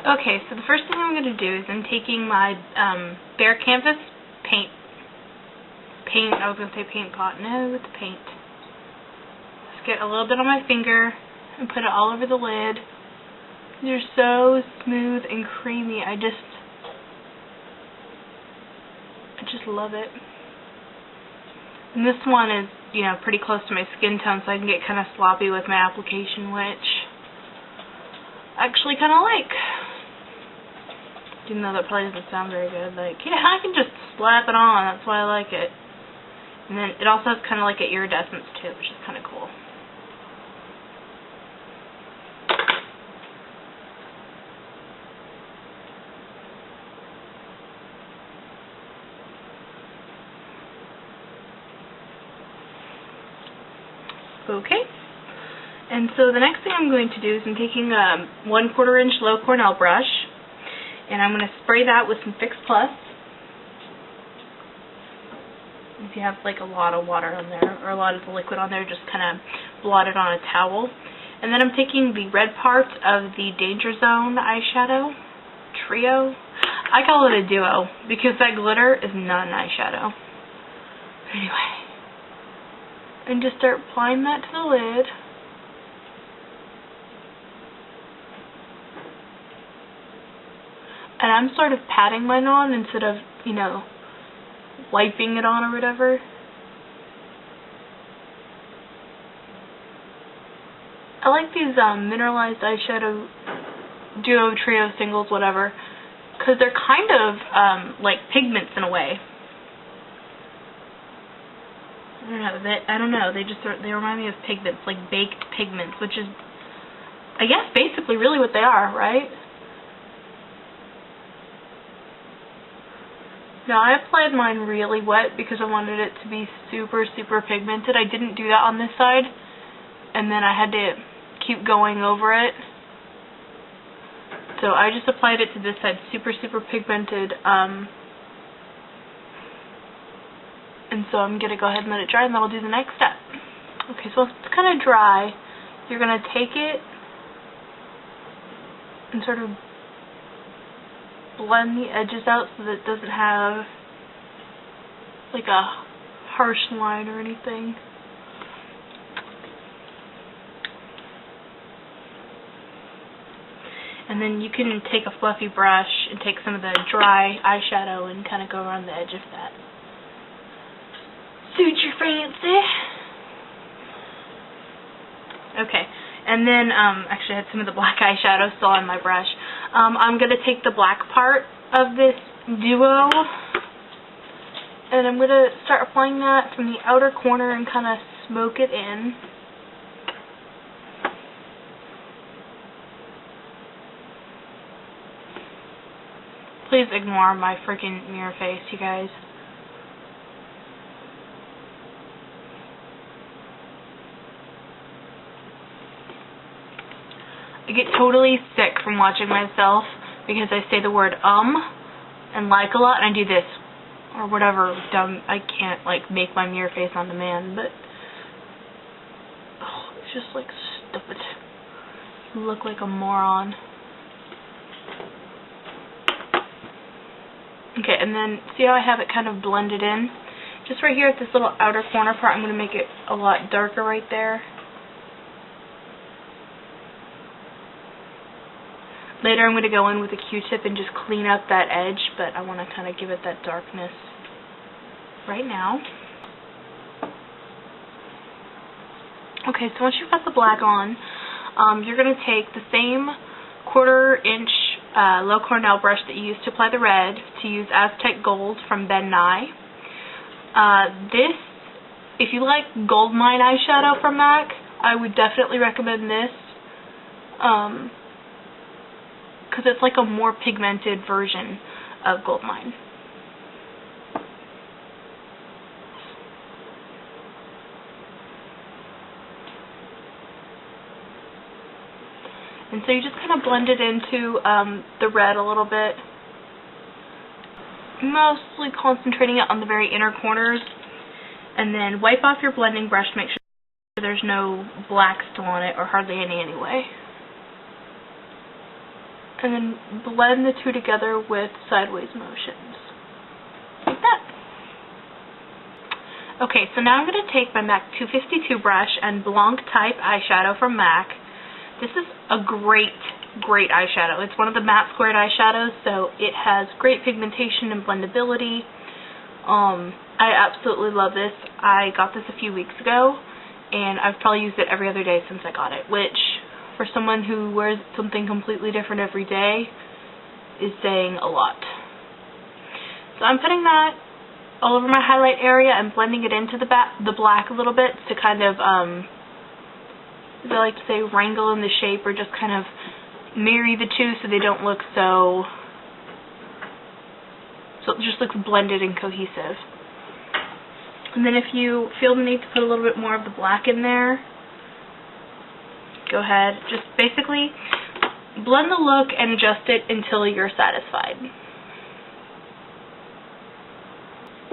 Okay, so the first thing I'm going to do is I'm taking my bare canvas paint, I was going to say paint pot, no, it's paint. Just get a little bit on my finger and put it all over the lid. They're so smooth and creamy, I just love it. And this one is, you know, pretty close to my skin tone, so I can get kind of sloppy with my application, which I actually kind of like. Even though that probably doesn't sound very good. Like, yeah, I can just slap it on, that's why I like it. And then it also has kind of like an iridescence too, which is kind of cool. Okay, and so the next thing I'm going to do is I'm taking a 1/4 inch low Cornell brush, and I'm going to spray that with some Fix Plus. If you have like a lot of water on there, or a lot of the liquid on there, just kind of blot it on a towel. And then I'm taking the red part of the Danger Zone Eyeshadow Trio. I call it a duo, because that glitter is not an eyeshadow. Anyway. And just start applying that to the lid. And I'm sort of patting mine on instead of, you know, wiping it on or whatever. I like these mineralized eyeshadow duo, trio, singles, whatever, because they're kind of like pigments in a way. I don't know. They remind me of pigments, like baked pigments, which is, I guess, basically really what they are, right? Now, I applied mine really wet because I wanted it to be super, super pigmented. I didn't do that on this side, and then I had to keep going over it. So I just applied it to this side, super, super pigmented. And so I'm going to go ahead and let it dry, and then I'll do the next step. Okay, so it's kind of dry. You're going to take it and sort of blend the edges out so that it doesn't have like a harsh line or anything. And then you can take a fluffy brush and take some of the dry eyeshadow and kind of go around the edge of that. Suit your fancy. Okay, and then actually I had some of the black eyeshadow still on my brush. I'm going to take the black part of this duo, and I'm going to start applying that from the outer corner and kind of smoke it in. Please ignore my freaking mirror face, you guys. I get totally sick from watching myself because I say the word and like a lot, and I do this or whatever dumb. I can't like make my mirror face on demand, but it's just like stupid. You look like a moron. Okay, and then see how I have it kind of blended in? Just right here at this little outer corner part, I'm going to make it a lot darker right there. Later I'm going to go in with a Q-tip and just clean up that edge, but I want to kind of give it that darkness right now. Okay, so once you've got the black on, you're going to take the same 1/4 inch low Cornell brush that you used to apply the red to use Aztec Gold from Ben Nye. If you like Gold Mine eyeshadow from MAC, I would definitely recommend this. Because it's like a more pigmented version of Gold Mine. And so you just kind of blend it into the red a little bit, mostly concentrating it on the very inner corners, and then wipe off your blending brush to make sure there's no black still on it, or hardly any anyway. and then blend the two together with sideways motions. Like that. Okay, so now I'm going to take my MAC 252 brush and Blanc Type eyeshadow from MAC. This is a great eyeshadow. It's one of the matte squared eyeshadows, so it has great pigmentation and blendability. I absolutely love this. I got this a few weeks ago, and I've probably used it every other day since I got it, which for someone who wears something completely different every day is saying a lot. So I'm putting that all over my highlight area and blending it into the black a little bit to kind of, as I like to say, wrangle in the shape, or just kind of marry the two so they don't look so it just looks blended and cohesive. And then if you feel the need to put a little bit more of the black in there, go ahead. Just basically blend the look and adjust it until you're satisfied.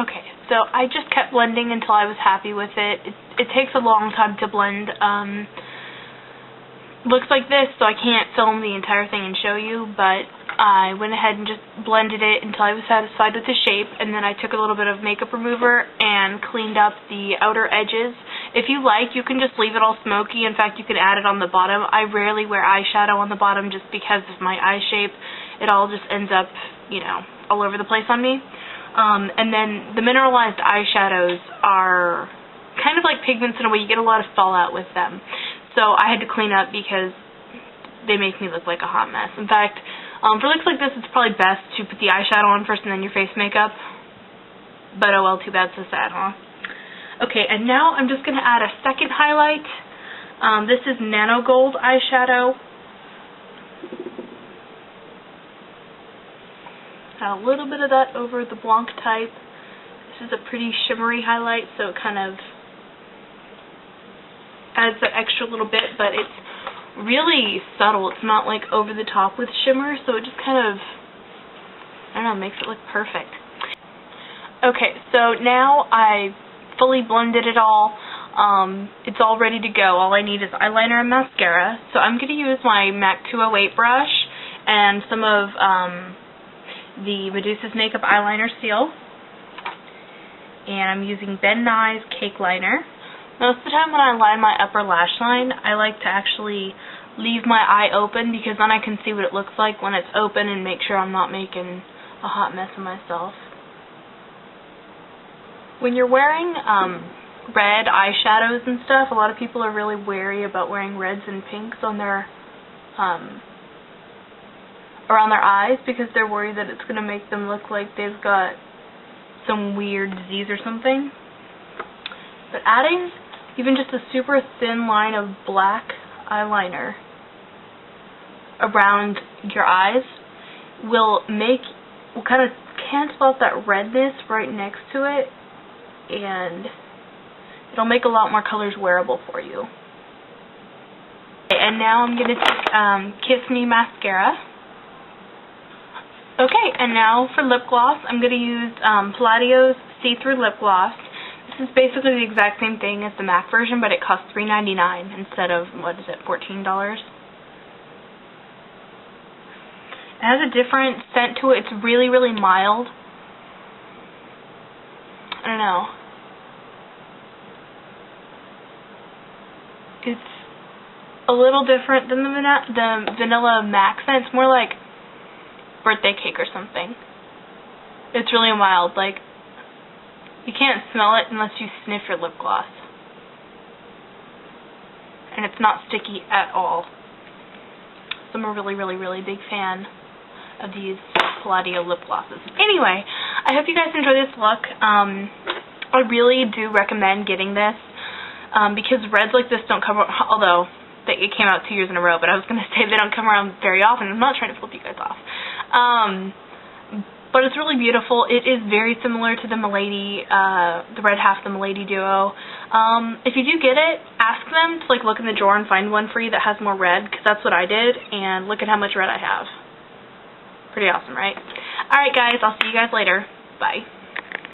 Okay, so I just kept blending until I was happy with it. It takes a long time to blend. Looks like this, so I can't film the entire thing and show you, but I went ahead and just blended it until I was satisfied with the shape, and then I took a little bit of makeup remover and cleaned up the outer edges. If you like, you can just leave it all smoky. In fact, you can add it on the bottom. I rarely wear eyeshadow on the bottom just because of my eye shape. It all just ends up, you know, all over the place on me. And then the mineralized eyeshadows are kind of like pigments in a way. You get a lot of fallout with them. So I had to clean up because they make me look like a hot mess. In fact, for looks like this, it's probably best to put the eyeshadow on first and then your face makeup. But oh well, too bad, so sad, huh? Okay, and now I'm just going to add a second highlight. This is Nano Gold eyeshadow. Add a little bit of that over the Blanc Type. This is a pretty shimmery highlight, so it kind of adds that extra little bit, but it's really subtle. It's not like over the top with shimmer, so it just kind of, I don't know, makes it look perfect. Okay, so now I fully blended it all. It's all ready to go. All I need is eyeliner and mascara. So I'm going to use my MAC 208 brush and some of the Medusa's Makeup Eyeliner Seal. And I'm using Ben Nye's Cake Liner. Most of the time when I line my upper lash line, I like to actually leave my eye open because then I can see what it looks like when it's open and make sure I'm not making a hot mess of myself. When you're wearing red eyeshadows and stuff, a lot of people are really wary about wearing reds and pinks on their around their eyes because they're worried that it's going to make them look like they've got some weird disease or something. But adding even just a super thin line of black eyeliner around your eyes will kind of cancel out that redness right next to it, and it'll make a lot more colors wearable for you. Okay, and now I'm going to take Kiss Me mascara. Okay, and now for lip gloss, I'm going to use Palladio's See-Through Lip Gloss. This is basically the exact same thing as the MAC version, but it costs $3.99 instead of, what is it, $14? It has a different scent to it. It's really, really mild. I don't know. It's a little different than the vanilla MAC scent. It's more like birthday cake or something. It's really mild. Like, you can't smell it unless you sniff your lip gloss. And it's not sticky at all. So I'm a really, really, really big fan of these Palladio lip glosses. Anyway, I hope you guys enjoy this look. I really do recommend getting this because reds like this don't come around, although it came out 2 years in a row, but I was going to say they don't come around very often. I'm not trying to flip you guys off. But it's really beautiful. It is very similar to the Milady, the red half of the Milady duo. If you do get it, ask them to look in the drawer and find one for you that has more red, because that's what I did, and look at how much red I have. Pretty awesome, right? Alright guys, I'll see you guys later. Bye.